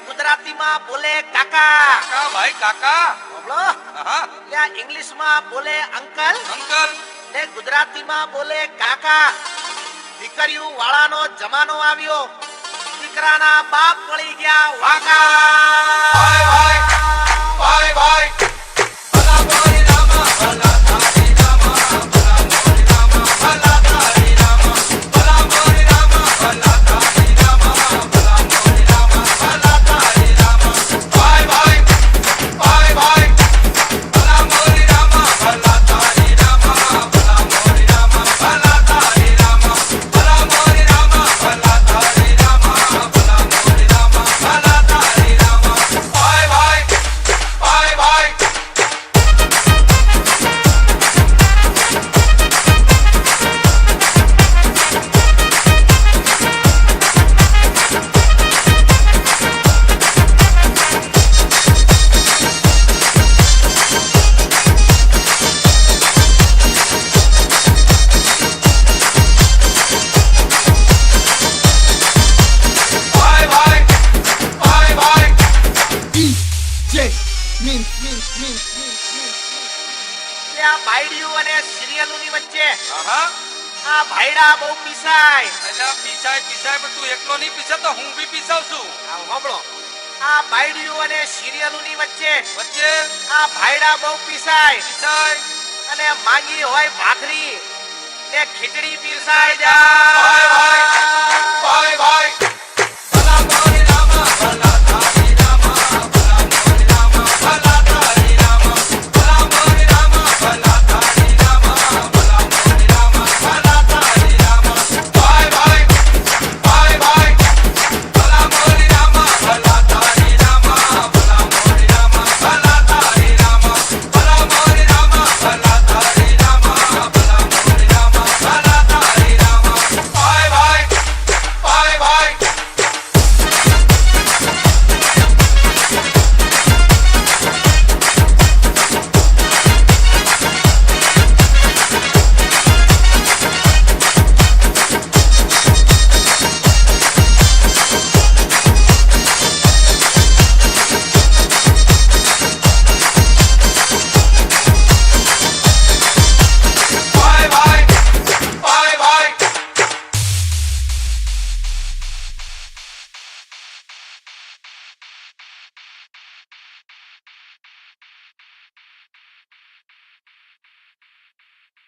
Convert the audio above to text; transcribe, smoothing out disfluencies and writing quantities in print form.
ગુજરાતીમાં બોલે કાકા. કાકા ભાઈ કાકા. બોલો. હા લ્યા ઇંગ્લિશમાં બોલે અંકલ. અંકલ. ને ગુજરાતીમાં બોલે કાકા. દીકરીઓ વાળાનો જમાનો આવ્યો. દીકરાના બાપ પડી ગયા વાકા. ભાઈ ભાઈ ભાઈ ભાઈ ભલા મોરી રામા ભલા તારી રામા ભલા મોરી રામા ભલા તારી રામા ભલા મોરી રામા ભલા તારી રામા ભલા મોરી રામા ભલા તારી રામા ભાઈ ભાઈ ભાઈ ભાઈ ભલા મોરી રામા ભલા તારી રામા ભલા મોરી રામા ભલા તારી રામા ભલા મોરી રામા ભલા તારી રામા ભલા મોરી રામા ભલા તારી રામા ભાઈ ભાઈ ભાઈ ભાઈ ભાઈ ભાઈ ભાઈ ભાઈ લ્યા બાયડીઓ અને સિરિયલોની વચ્ચે હા આ ભાઈડા બહુ પીસાય. અલ્યા પીસાય પીસાય પણ તું એકલો નહીં પીસે તો હું બી પીસાવ છું આ સાંભળો. આ બાયડીઓ અને સિરિયલોની વચ્ચે વચ્ચે આ ભાઈડા બહુ પીસાય. પીસાય અને માંગી હોય ભાખરી ને ખીચડી પીસાય ભાઈ ભાઈ જાય.